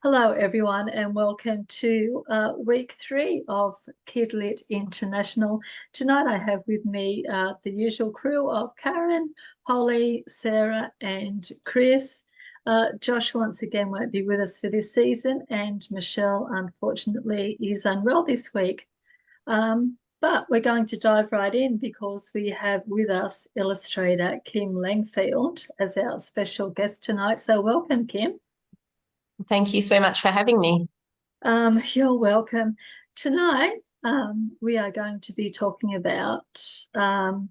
Hello, everyone, and welcome to week 3 of Kidlit International. Tonight, I have with me the usual crew of Karen, Holly, Sarah, and Chris. Josh, once again, won't be with us for this season, and Michelle, unfortunately, is unwell this week. But we're going to dive right in because we have with us illustrator Kym Langfield as our special guest tonight. So, welcome, Kym. Thank you so much for having me. You're welcome. Tonight, we are going to be talking about the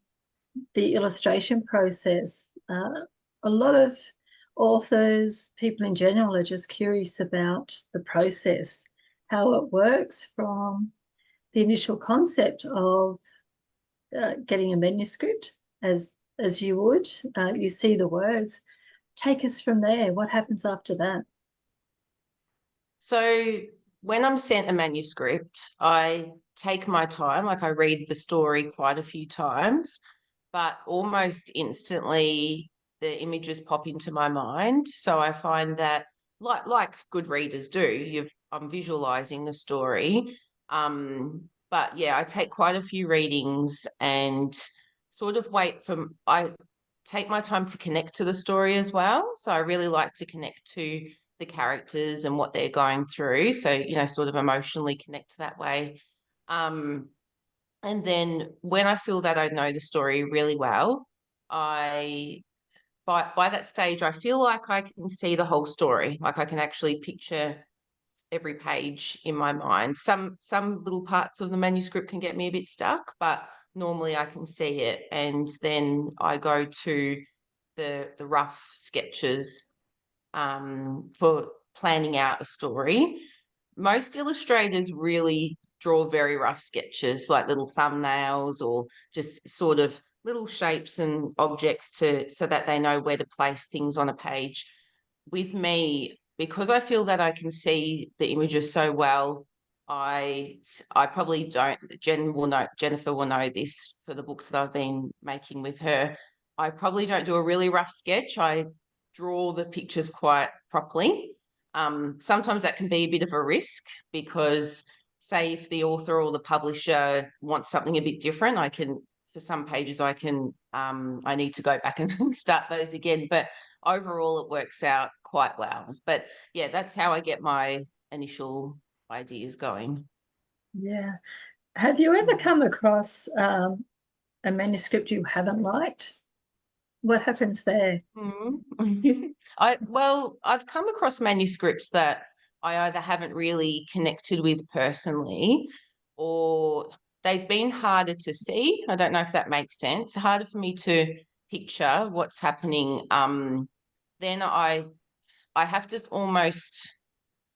illustration process. A lot of authors, people in general, are just curious about the process, how it works from the initial concept of getting a manuscript, as you would. You see the words. Take us from there. What happens after that? So when I'm sent a manuscript, I take my time, like I read the story quite a few times, but almost instantly the images pop into my mind. So I find that like good readers do, I'm visualizing the story. But yeah, I take quite a few readings and sort of I take my time to connect to the story as well. So I really like to connect to the characters and what they're going through. So, sort of emotionally connect that way. Um, and then when I feel that I know the story really well, I by that stage, I feel like I can see the whole story. Like I can actually picture every page in my mind. Some little parts of the manuscript can get me a bit stuck, but normally I can see it. And then I go to the rough sketches for planning out a story. Most illustrators really draw very rough sketches, like little thumbnails or just sort of little shapes and objects so that they know where to place things on a page. With me, because I feel that I can see the images so well, I probably don't. Jennifer will know this for the books that I've been making with her. I probably don't do a really rough sketch. I draw the pictures quite properly. Sometimes that can be a bit of a risk because, say, if the author or the publisher wants something a bit different, for some pages, I need to go back and start those again. But overall, it works out quite well. But yeah, that's how I get my initial ideas going. Yeah. Have you ever come across a manuscript you haven't liked? What happens there? I've come across manuscripts that I either haven't really connected with personally, or they've been harder to see. I don't know if that makes sense. Harder for me to picture what's happening. Then I have to almost,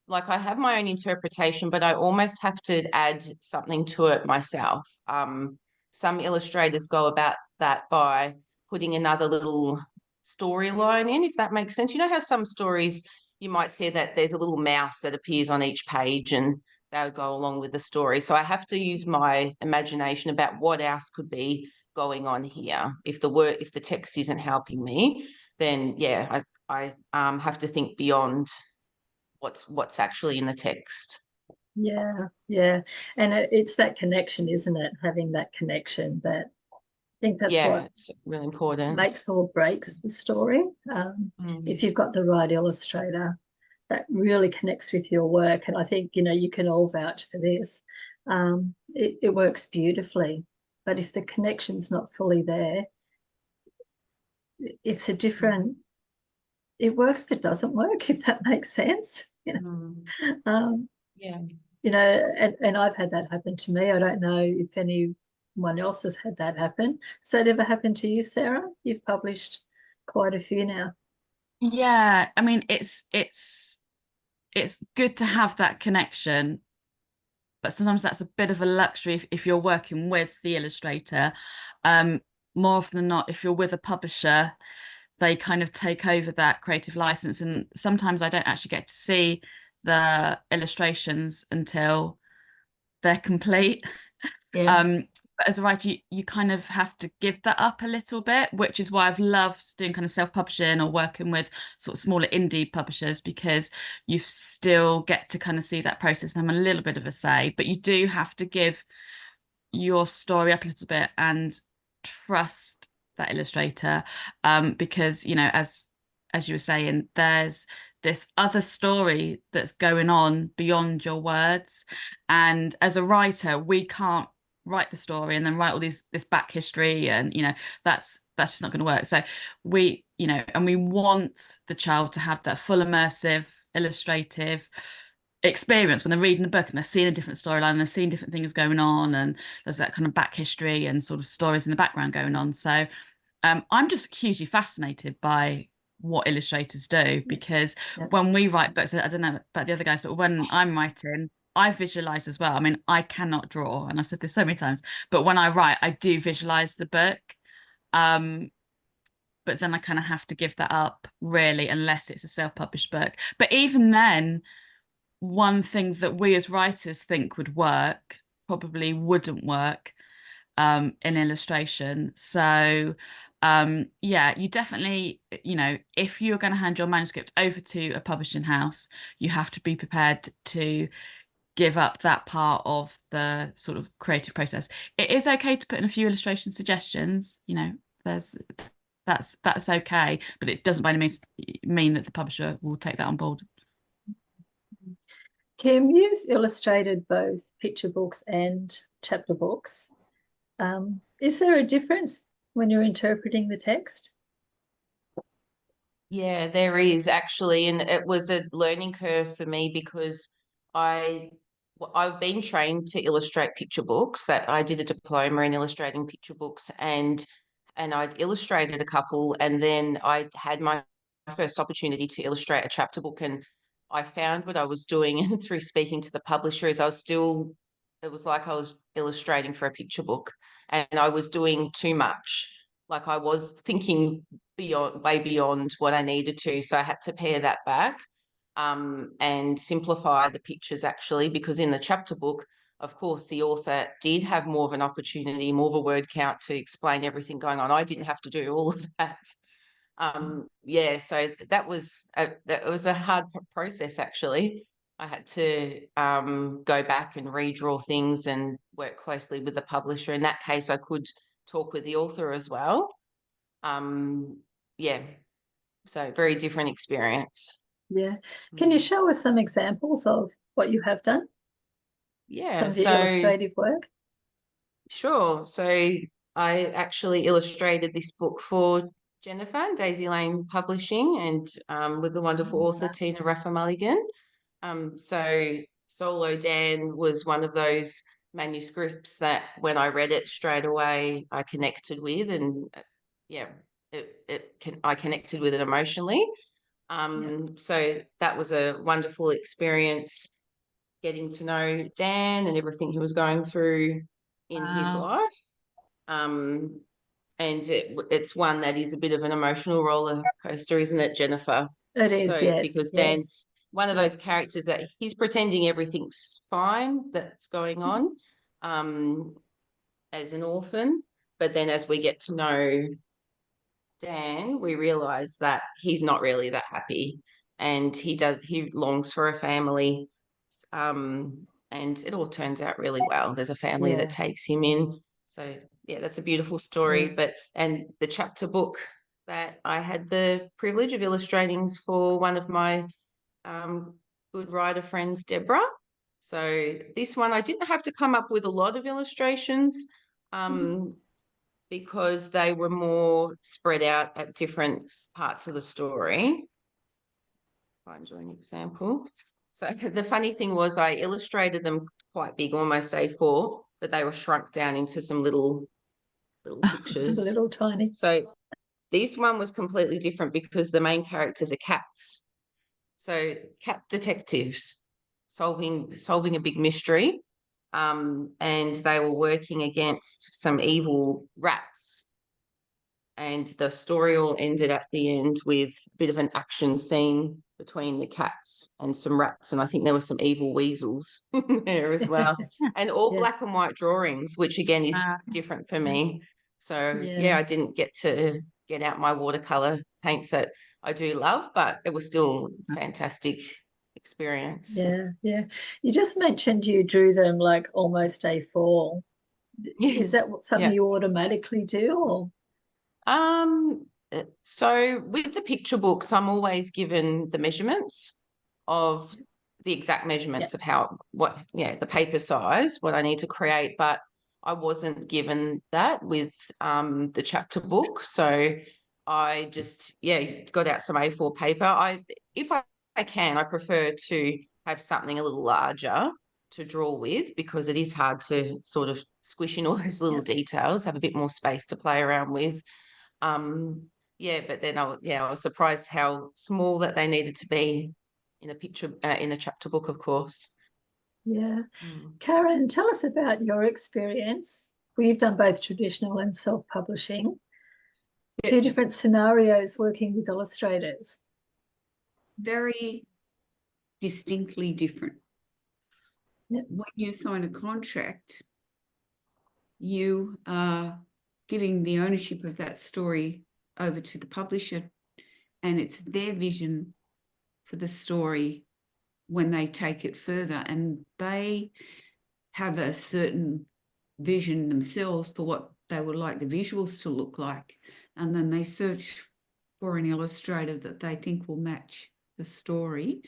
like, I have my own interpretation, but I almost have to add something to it myself. Some illustrators go about that by putting another little storyline in, if that makes sense. You know how some stories you might see that there's a little mouse that appears on each page and they'll go along with the story. So I have to use my imagination about what else could be going on here. If the text isn't helping me, then yeah, I have to think beyond what's actually in the text. Yeah, yeah. And it's that connection, isn't it? Having that connection that I think that's Yeah, what it's really important. makes or breaks the story. If Mm. you've got the right illustrator that really connects with your work, and I think, you can all vouch for this, it works beautifully. But if the connection's not fully there, it's a different, it works but doesn't work, if that makes sense. Mm. Um, Yeah. and I've had that happen to me. I don't know if anyone else has had that happen. Has that ever happened to you, Sarah? You've published quite a few now. Yeah, I mean it's good to have that connection, but sometimes that's a bit of a luxury if you're working with the illustrator. Um, More often than not, if you're with a publisher, they kind of take over that creative license, and sometimes I don't actually get to see the illustrations until they're complete. But as a writer, you kind of have to give that up a little bit, which is why I've loved doing kind of self-publishing or working with sort of smaller indie publishers, because you still get to kind of see that process and have a little bit of a say, but you do have to give your story up a little bit and trust that illustrator, because, you know, as you were saying, there's this other story that's going on beyond your words, and as a writer we can't write the story and then write all this back history, and you know that's just not going to work. So we, you know, and we want the child to have that full immersive illustrative experience when they're reading a book and they're seeing a different storyline, they're seeing different things going on, and there's that kind of back history and sort of stories in the background going on. So I'm just hugely fascinated by what illustrators do, because when we write books, I don't know about the other guys, but when I'm writing, I visualize as well. I mean, I cannot draw, and I've said this so many times, but when I write, I do visualize the book. But then I kind of have to give that up, really, unless it's a self-published book. But even then, one thing that we as writers think would work probably wouldn't work in illustration. So yeah, you definitely, you know, if you're going to hand your manuscript over to a publishing house, you have to be prepared to give up that part of the sort of creative process. It is okay to put in a few illustration suggestions, you know, that's okay, but it doesn't by any means mean that the publisher will take that on board. Kym, you've illustrated both picture books and chapter books. Is there a difference when you're interpreting the text? Yeah, there is actually, and it was a learning curve for me because I've been trained to illustrate picture books. That I did a diploma in illustrating picture books, and I'd illustrated a couple, and then I had my first opportunity to illustrate a chapter book, and I found what I was doing through speaking to the publisher is it was like I was illustrating for a picture book, and I was doing too much. Like I was thinking way beyond what I needed to. So I had to pare that back and simplify the pictures actually, because in the chapter book, of course, the author did have more of an opportunity, more of a word count to explain everything going on. I didn't have to do all of that. Yeah, so that was a hard process actually. I had to go back and redraw things and work closely with the publisher. In that case, I could talk with the author as well. Yeah, so very different experience. Yeah. Can you show us some examples of what you have done? Yeah, some of your illustrative work? Sure. So I actually illustrated this book for Jennifer and Daisy Lane Publishing, and with the wonderful author Tina Raffa Mulligan. So Solo Dan was one of those manuscripts that when I read it straight away, I connected with, and yeah, I connected with it emotionally. So that was a wonderful experience, getting to know Dan and everything he was going through in his life. And it's one that is a bit of an emotional roller coaster, isn't it, Jennifer? It is, so, yes. Because yes. Dan's one of those characters that he's pretending everything's fine that's going on as an orphan. But then as we get to know Dan, we realise that he's not really that happy, and he longs for a family. And it all turns out really well. There's a family that takes him in. So yeah, that's a beautiful story. And the chapter book that I had the privilege of illustrating for one of my good writer friends, Deborah. So this one, I didn't have to come up with a lot of illustrations because they were more spread out at different parts of the story. Find you an example. So the funny thing was I illustrated them quite big, almost A4, but they were shrunk down into some little pictures. Little tiny. So this one was completely different because the main characters are cats. So cat detectives solving a big mystery, and they were working against some evil rats. And the story all ended at the end with a bit of an action scene between the cats and some rats, and I think there were some evil weasels in there as well, and all Yeah. black and white drawings, which again is Ah. different for me. So Yeah. I didn't get to get out my watercolor paints that I do love, but it was still fantastic experience. Yeah. You just mentioned you drew them like almost A4. Is that something Yeah. you automatically do, or? So with the picture books, I'm always given the measurements of the exact measurements of the paper size, what I need to create, but I wasn't given that with the chapter book. So I just, got out some A4 paper. If I can, I prefer to have something a little larger to draw with, because it is hard to sort of squish in all those little details, have a bit more space to play around with. But then I was surprised how small that they needed to be in a picture, in a chapter book, of course. Yeah. Karen, tell us about your experience. We've done both traditional and self-publishing. Two different scenarios working with illustrators. Very distinctly different. Yep. When you sign a contract, you are giving the ownership of that story over to the publisher, and it's their vision for the story when they take it further, and they have a certain vision themselves for what they would like the visuals to look like, and then they search for an illustrator that they think will match the story.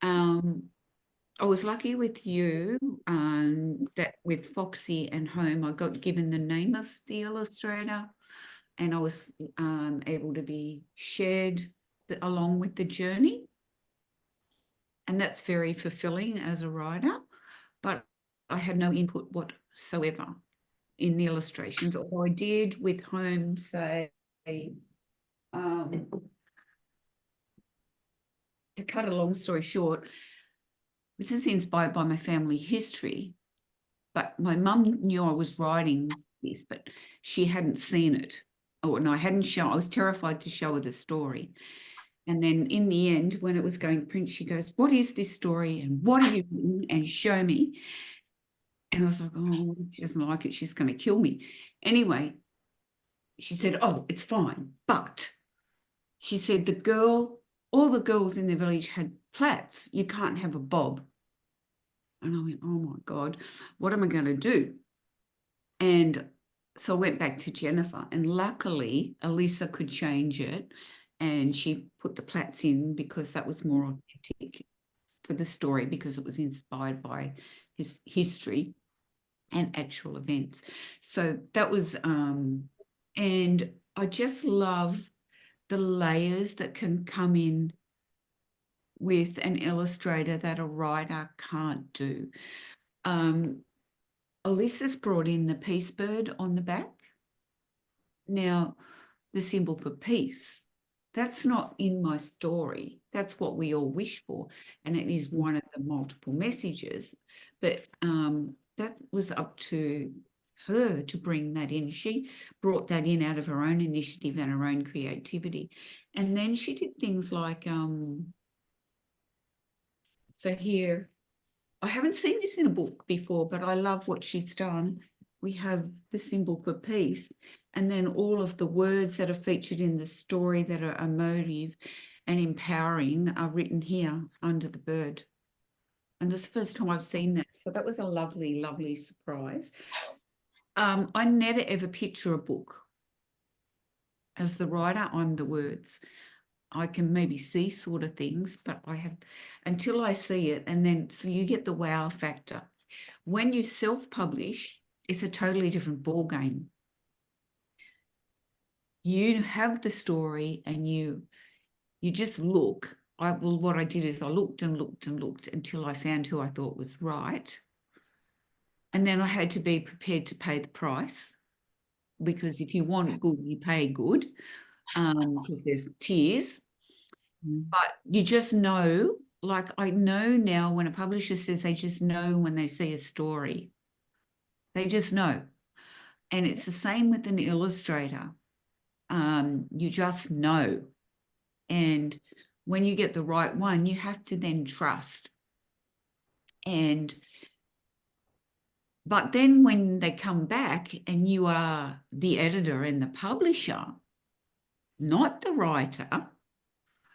I was lucky with you that with Foxy and Home, I got given the name of the illustrator, and I was able to be shared along with the journey. And that's very fulfilling as a writer, but I had no input whatsoever in the illustrations. Although I did with Home say, to cut a long story short, this is inspired by my family history, but my mum knew I was writing this, but she hadn't seen it. Oh, and I was terrified to show her the story. And then in the end, when it was going print, she goes, "What is this story? And what have you written? And show me." And I was like, "Oh, she doesn't like it. She's going to kill me." Anyway, she said, "Oh, it's fine." But she said, all the girls in the village had plaits. You can't have a bob. And I went, "Oh my God, what am I going to do?" And so I went back to Jennifer, and luckily Elisa could change it, and she put the plaits in because that was more authentic for the story, because it was inspired by his history and actual events. So that was, and I just love the layers that can come in with an illustrator that a writer can't do. Elisa's brought in the peace bird on the back. Now, the symbol for peace, that's not in my story. That's what we all wish for, and it is one of the multiple messages. But that was up to her to bring that in. She brought that in out of her own initiative and her own creativity. And then she did things like, so here, I haven't seen this in a book before, but I love what she's done. We have the symbol for peace, and then all of the words that are featured in the story that are emotive and empowering are written here under the bird. And this is the first time I've seen that. So that was a lovely, lovely surprise. I never ever picture a book. As the writer, I'm the words. I can maybe see sort of things, but I have, until I see it, and then so you get the wow factor. When you self-publish, it's a totally different ball game. You have the story and you just look. What I did is I looked and looked and looked until I found who I thought was right. And then I had to be prepared to pay the price, because if you want good, you pay good, because there's tiers. But you just know, like I know now when a publisher says they just know when they see a story. They just know. And it's the same with an illustrator. You just know. And when you get the right one, you have to then trust. But then when they come back and you are the editor and the publisher, not the writer,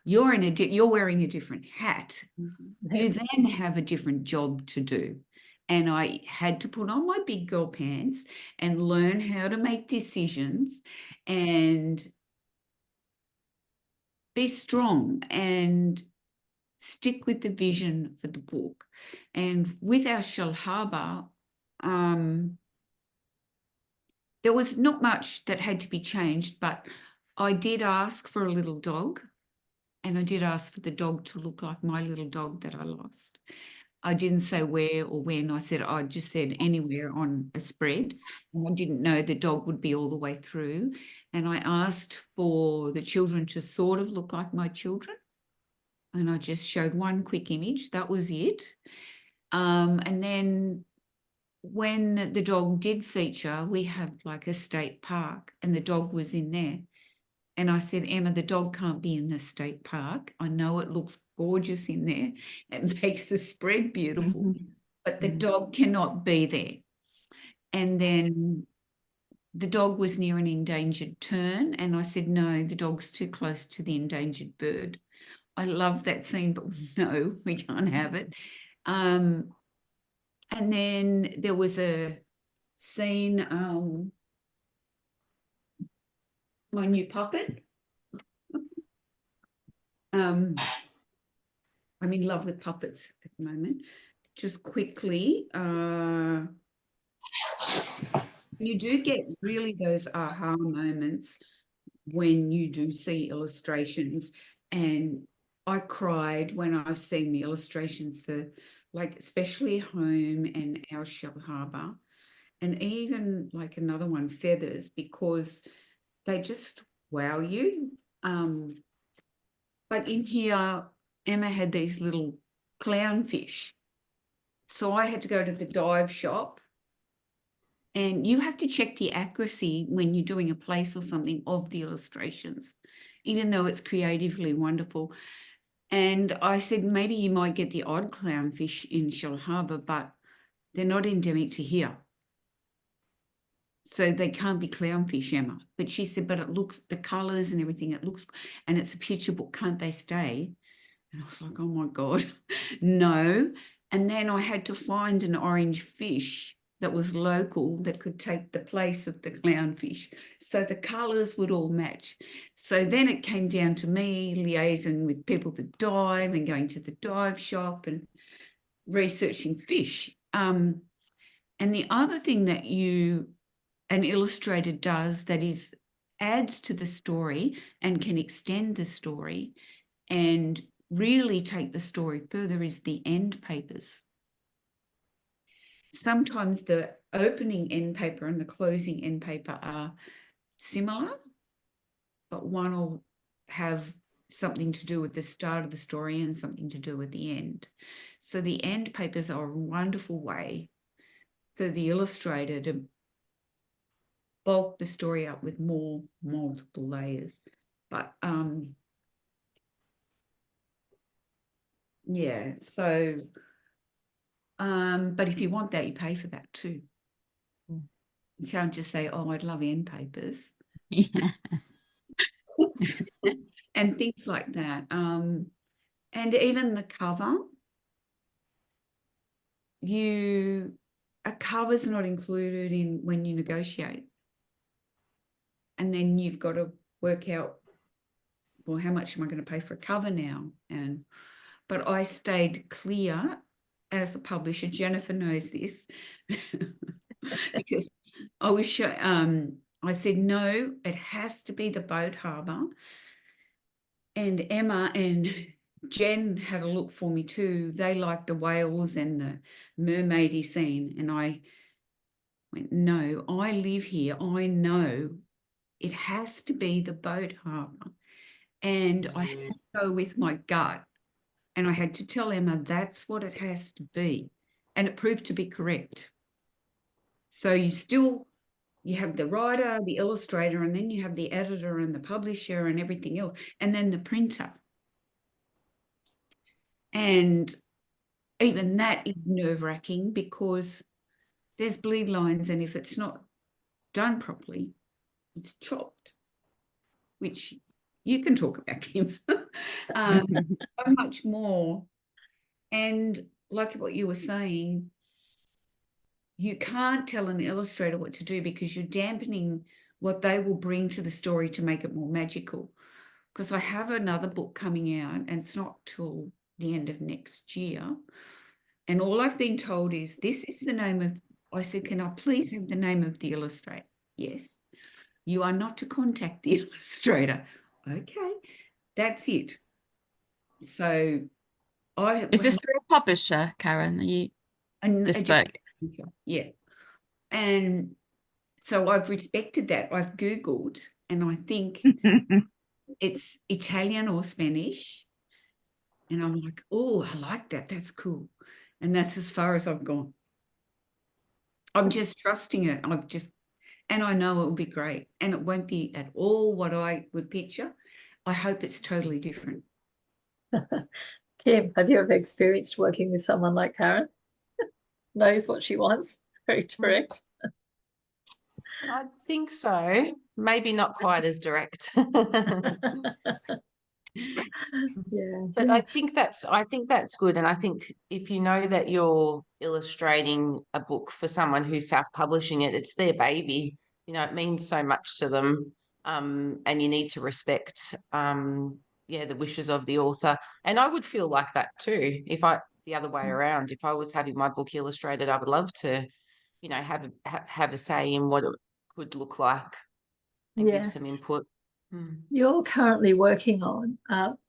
you're wearing a different hat. You then have a different job to do. And I had to put on my big girl pants and learn how to make decisions and be strong and stick with the vision for the book. And with our Shellharbour, there was not much that had to be changed, but I did ask for a little dog, and I did ask for the dog to look like my little dog that I lost. I didn't say where or when. I just said anywhere on a spread. And I didn't know the dog would be all the way through. And I asked for the children to sort of look like my children. And I just showed one quick image. That was it. And then when the dog did feature, we have like a state park and the dog was in there. And I said, Emma, the dog can't be in the state park. I know it looks gorgeous in there. It makes the spread beautiful, but the dog cannot be there. And then the dog was near an endangered tern. And I said, no, the dog's too close to the endangered bird. I love that scene, but no, we can't have it. And then there was a scene, my new puppet. I'm in love with puppets at the moment. Just quickly, you do get really those aha moments when you do see illustrations. And I cried when I've seen the illustrations for, like, especially Home and our Shellharbour, and even like another one, Feathers, because they just wow you. But in here, Emma had these little clownfish. So I had to go to the dive shop, and you have to check the accuracy when you're doing a place or something of the illustrations, even though it's creatively wonderful. And I said, maybe you might get the odd clownfish in Shellharbour, but they're not endemic to here. So they can't be clownfish, Emma. But she said, but it looks, the colours and everything, it looks, and it's a picture book, can't they stay? And I was like, oh my God, no. And then I had to find an orange fish that was local that could take the place of the clownfish. So the colours would all match. So then it came down to me liaising with people that dive and going to the dive shop and researching fish. And the other thing that an illustrator does that is adds to the story and can extend the story and really take the story further is the end papers. Sometimes the opening end paper and the closing end paper are similar, but one will have something to do with the start of the story and something to do with the end. So the end papers are a wonderful way for the illustrator to bulk the story up with more multiple layers. But yeah, so but if you want that, you pay for that too. You can't just say, oh, I'd love end papers. Yeah. And things like that. And even the cover, a cover's not included in when you negotiate. And then you've got to work out, well, how much am I going to pay for a cover now? But I stayed clear as a publisher. Jennifer knows this because I said, no, it has to be the boat harbour. And Emma and Jen had a look for me too. They liked the whales and the mermaidy scene. And I went, no, I live here. I know it has to be the boat harbour. And I had to go with my gut. And I had to tell Emma that's what it has to be. And it proved to be correct. So you have the writer, the illustrator, and then you have the editor and the publisher and everything else, and then the printer. And even that is nerve-wracking because there's bleed lines, and if it's not done properly, it's chopped, which you can talk about, Kym. So much more. And like what you were saying, you can't tell an illustrator what to do because you're dampening what they will bring to the story to make it more magical. Because I have another book coming out, and it's not till the end of next year. And all I've been told is, this is the name of, I said, can I please have the name of the illustrator? Yes. You are not to contact the illustrator. Okay, that's it. So Is this through a publisher, Karen? Are you this book? Yeah. And so I've respected that. I've Googled, and I think it's Italian or Spanish. And I'm like, oh, I like that. That's cool. And that's as far as I've gone. I'm just trusting it. And I know it will be great. And it won't be at all what I would picture. I hope it's totally different. Kym, have you ever experienced working with someone like Karen? Knows what she wants, very direct. I think so. Maybe not quite as direct. Yeah. But I think that's good. And I think if you know that you're illustrating a book for someone who's self-publishing it, it's their baby. You know, it means so much to them. And you need to respect the wishes of the author. And I would feel like that too, if the other way around, if I was having my book illustrated, I would love to, you know, have a say in what it could look like and give some input. You're currently working on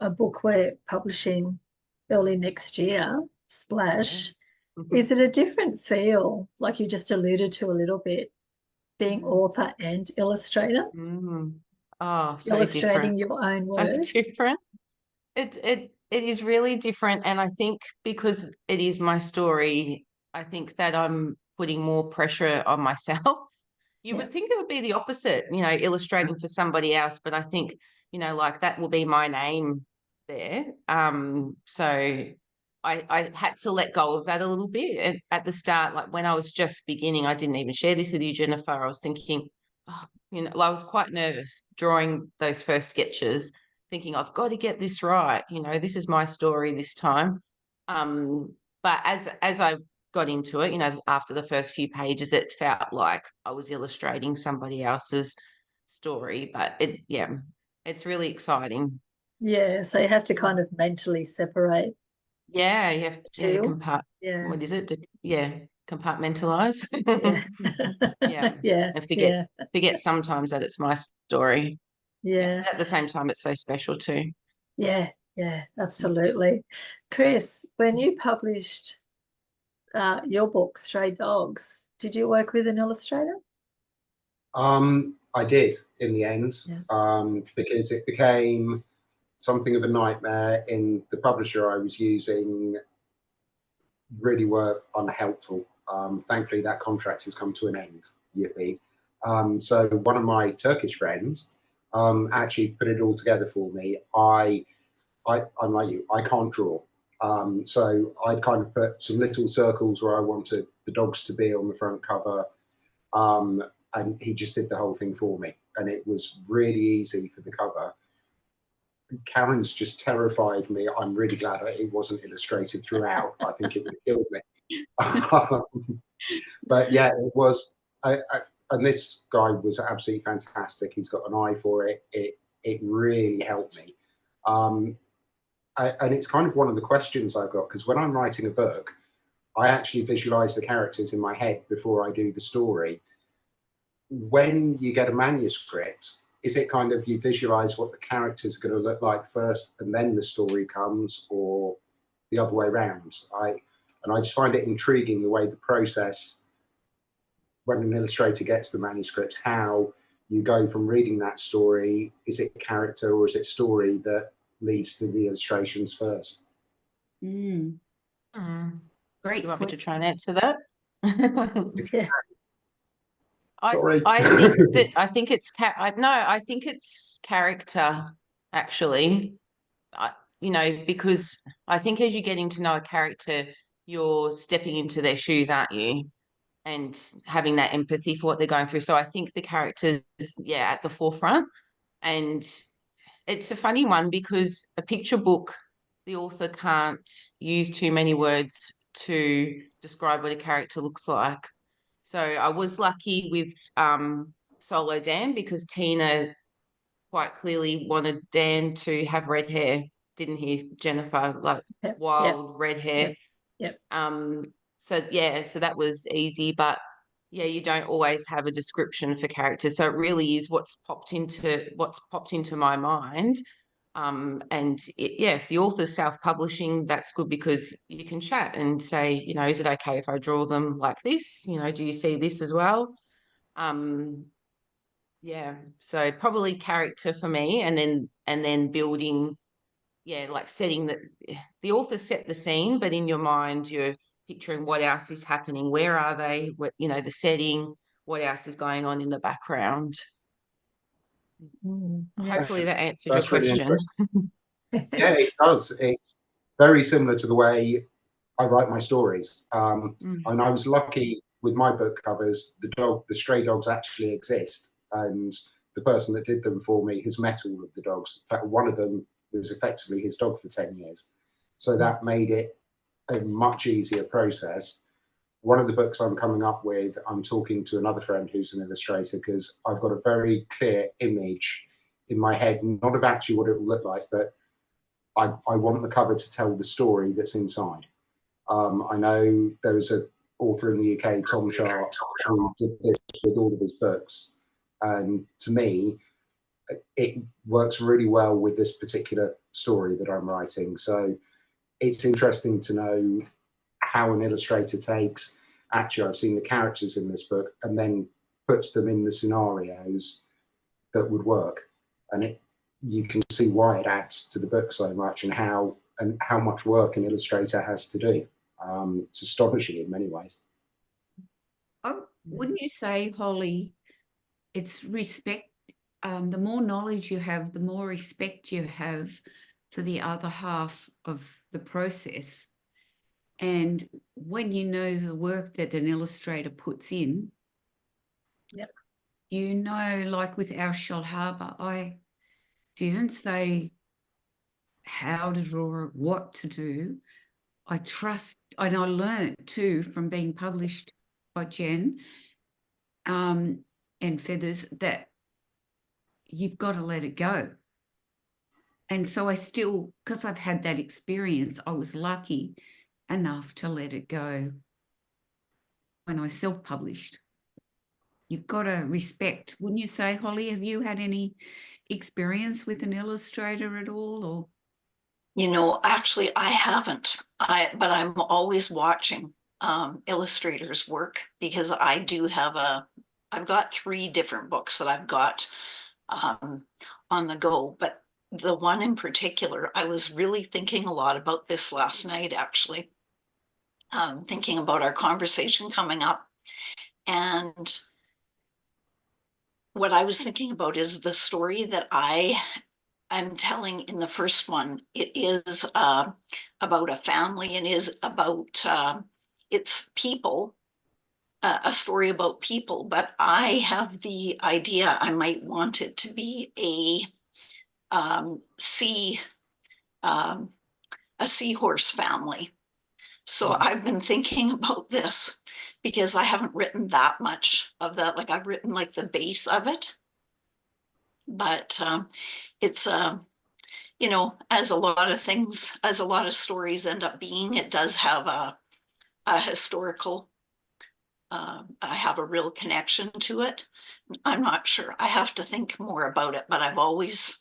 a book we're publishing early next year, Splash. Yes. Is it a different feel, like you just alluded to a little bit, being author and illustrator? Oh, so Illustrating different. your own So words? different. It is really different. And I think because it is my story, I think that I'm putting more pressure on myself. You would think it would be the opposite, you know, illustrating for somebody else, but I think, you know, like that will be my name there. So I had to let go of that a little bit at the start. Like when I was just beginning, I didn't even share this with you, Jennifer. I was thinking, you know, I was quite nervous drawing those first sketches, thinking I've got to get this right. You know, this is my story this time. But as I got into it, you know, after the first few pages, it felt like I was illustrating somebody else's story. But it's really exciting. Yeah, so you have to kind of mentally separate. Yeah, you have to Yeah. what is it? Compartmentalize. Yeah. Yeah. And forget sometimes that it's my story. Yeah. At the same time, it's so special too. Yeah, absolutely. Chris, when you published your book, Stray Dogs, did you work with an illustrator? I did in the end, because it became something of a nightmare. In the publisher I was using really were unhelpful. Thankfully, that contract has come to an end. Yippee. So one of my Turkish friends actually put it all together for me. I'm like you, I can't draw. So I kind of put some little circles where I wanted the dogs to be on the front cover. And he just did the whole thing for me. And it was really easy for the cover. Karen's just terrified me. I'm really glad it wasn't illustrated throughout. I think it would have killed me. But yeah, it was. And this guy was absolutely fantastic. He's got an eye for it. It really helped me. And it's kind of one of the questions I've got, because when I'm writing a book, I actually visualize the characters in my head before I do the story. When you get a manuscript, is it kind of you visualize what the characters are going to look like first and then the story comes, or the other way around? I just find it intriguing the way the process, when an illustrator gets the manuscript, how you go from reading that story. Is it character or is it story that leads to the illustrations first? Great. You want me to try and answer that? Yeah. I think it's character, actually. you know, because I think as you're getting to know a character, you're stepping into their shoes, aren't you? And having that empathy for what they're going through. So I think the characters, yeah, at the forefront. And it's a funny one because a picture book, the author can't use too many words to describe what a character looks like. So I was lucky with Solo Dan because Tina quite clearly wanted Dan to have red hair, didn't he, Jennifer? Like wild red hair. Yep. So yeah, so that was easy, but yeah, you don't always have a description for characters. So it really is what's popped into my mind. And yeah, if the author's self-publishing, that's good because you can chat and say, you know, is it okay if I draw them like this? You know, do you see this as well? Yeah, so probably character for me, and then building, yeah, like setting the author set the scene, but in your mind you're picturing what else is happening, where are they, what, you know, the setting, what else is going on in the background. Hopefully that answered your That's really question. Yeah, it does. It's very similar to the way I write my stories. And I was lucky with my book covers, the stray dogs actually exist, and the person that did them for me has met all of the dogs. In fact, one of them was effectively his dog for 10 years. So that made it a much easier process. One of the books I'm coming up with, I'm talking to another friend who's an illustrator because I've got a very clear image in my head, not of actually what it will look like, but I want the cover to tell the story that's inside. I know there is an author in the UK, Tom Sharp, who did this with all of his books. And to me, it works really well with this particular story that I'm writing. So it's interesting to know how an illustrator takes, actually, I've seen the characters in this book, and then puts them in the scenarios that would work. And you can see why it adds to the book so much, and how much work an illustrator has to do. It's astonishing in many ways. Wouldn't you say, Holly, it's respect? The more knowledge you have, the more respect you have for the other half of the process. And when you know the work that an illustrator puts in, you know, like with our Shell Harbour, I didn't say how to draw it, what to do. I trust, and I learned too from being published by Jen and Feathers, that you've got to let it go. And so I still, because I've had that experience, I was lucky enough to let it go when I self-published. You've got to respect, wouldn't you say, Holly? Have you had any experience with an illustrator at all? Or, you know, actually I haven't. But I'm always watching illustrators work, because I do have I've got 3 different books that I've got on the go, but the one in particular, I was really thinking a lot about this last night, actually, thinking about our conversation coming up. And what I was thinking about is the story that I'm telling in the first one. It is about a family, and is about it's people, a story about people, but I have the idea I might want it to be a seahorse family. So I've been thinking about this because I haven't written that much of that. Like, I've written like the base of it, but it's you know, as a lot of things, as a lot of stories end up being, it does have a historical, I have a real connection to it. I'm not sure. I have to think more about it, but I've always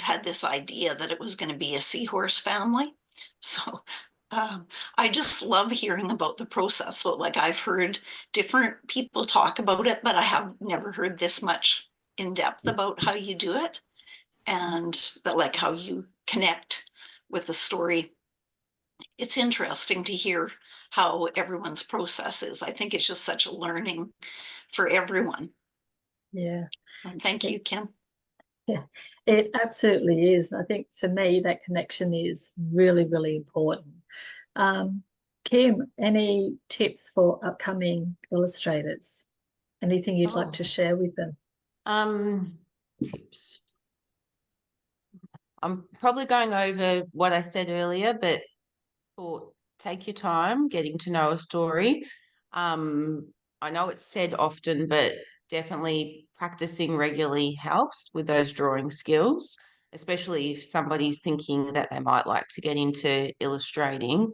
had this idea that it was going to be a seahorse family. So I just love hearing about the process. So, like, I've heard different people talk about it, but I have never heard this much in depth about how you do it, and that, like, how you connect with the story. It's interesting to hear how everyone's process is. I think it's just such a learning for everyone. Yeah. Thank you, Kym. Yeah, it absolutely is. I think for me, that connection is really, really important. Kym, any tips for upcoming illustrators? Anything you'd like to share with them? Tips. I'm probably going over what I said earlier, but take your time getting to know a story. I know it's said often, but definitely practicing regularly helps with those drawing skills, especially if somebody's thinking that they might like to get into illustrating.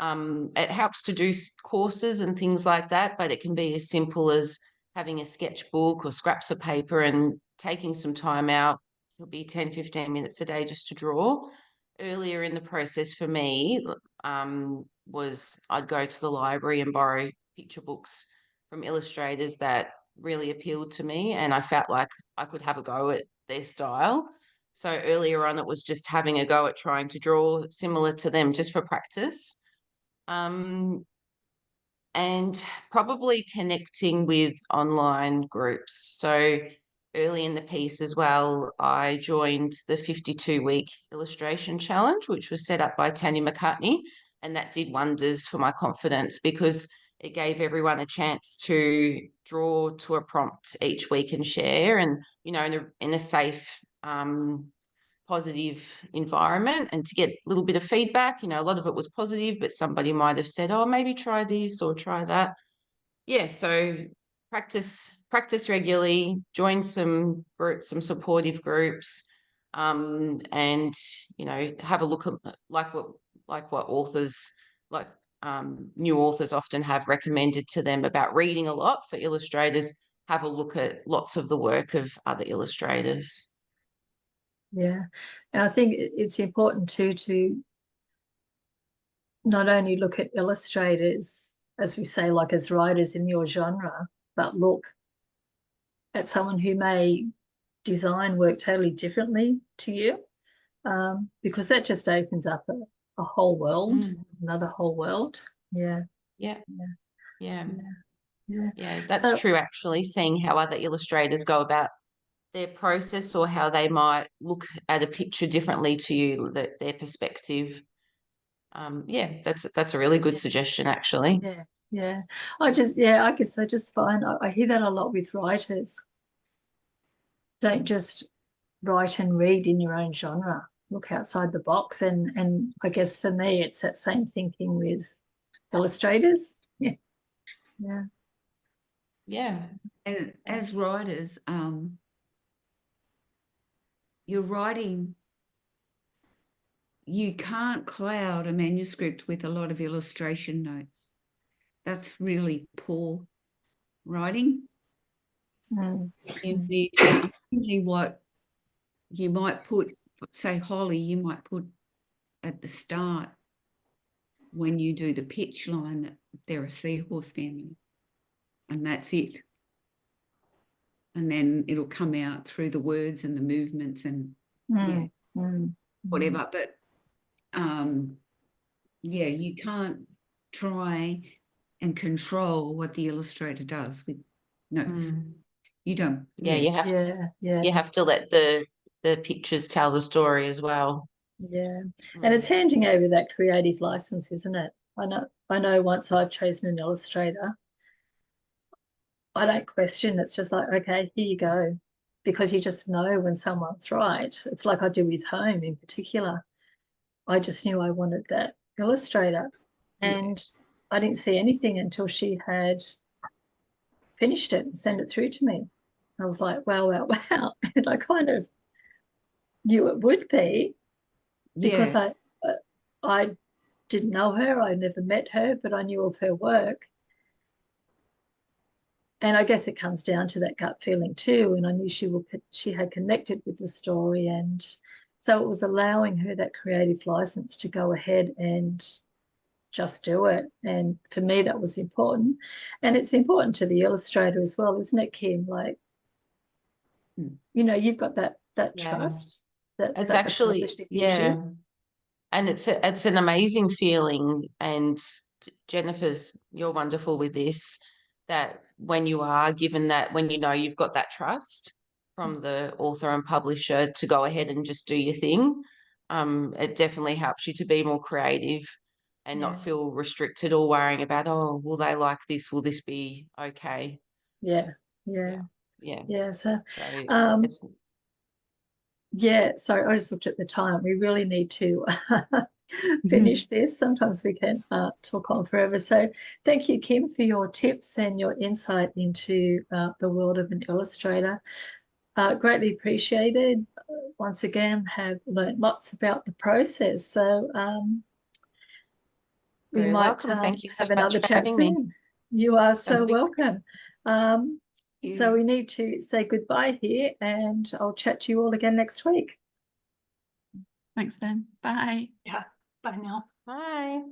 It helps to do courses and things like that, but it can be as simple as having a sketchbook or scraps of paper and taking some time out. It'll be 10, 15 minutes a day just to draw. Earlier in the process for me was I'd go to the library and borrow picture books from illustrators that really appealed to me, and I felt like I could have a go at their style. So earlier on, it was just having a go at trying to draw similar to them just for practice. And probably connecting with online groups. So early in the piece as well, I joined the 52-week illustration challenge, which was set up by Tanya McCartney, and that did wonders for my confidence because it gave everyone a chance to draw to a prompt each week and share, and in a safe positive environment, and to get a little bit of feedback. A lot of it was positive, but somebody might have said, oh, maybe try this or try that. Yeah, so practice regularly, join some groups, some supportive groups, and have a look at like what authors new authors often have recommended to them about reading a lot for illustrators. Have a look at lots of the work of other illustrators. Yeah, and I think it's important too to not only look at illustrators, as we say, like as writers in your genre, but look at someone who may design work totally differently to you, because that just opens up a whole world, another whole world. Yeah. That's So, true, actually, seeing how other illustrators go about their process or how they might look at a picture differently to you, their perspective. That's a really good suggestion, actually. I guess I just find I hear that a lot with writers. Don't just write and read in your own genre. Look outside the box, and I guess for me it's that same thinking with illustrators. And as writers, you're writing, you can't cloud a manuscript with a lot of illustration notes. That's really poor writing. You need only what you might put, say Holly, you might put at the start when you do the pitch line that they're a seahorse family, and that's it. And then it'll come out through the words and the movements and whatever. But you can't try and control what the illustrator does with notes. You don't. You have to let the pictures tell the story as well. And it's handing over that creative license, isn't it? I know once I've chosen an illustrator, I don't question. It's just like, okay, here you go, because you just know when someone's right. It's like I do with home in particular. I just knew I wanted that illustrator, and I didn't see anything until she had finished it and sent it through to me. I was like, wow, and I kind of knew it would be, because I didn't know her, I never met her, but I knew of her work. And I guess it comes down to that gut feeling too. And I knew she had connected with the story, and so it was allowing her that creative license to go ahead and just do it. And for me, that was important, and it's important to the illustrator as well, isn't it, Kym? Like, you've got that trust that it's that actually gives you. And it's an amazing feeling. And you're wonderful with this, that when you are given that, when you've got that trust, from the author and publisher to go ahead and just do your thing. It definitely helps you to be more creative and not feel restricted or worrying about, oh, will they like this? Will this be okay? Yeah. So it's sorry, I just looked at the time. We really need to finish this. Sometimes we can talk on forever. So thank you, Kym, for your tips and your insight into the world of an illustrator. Greatly appreciated. Once again, have learned lots about the process. So we very might welcome. Thank you so have much another for chat having me. soon. You are so That'd be welcome. So we need to say goodbye here, and I'll chat to you all again next week. Thanks, then. Bye. Yeah. Bye now. Bye.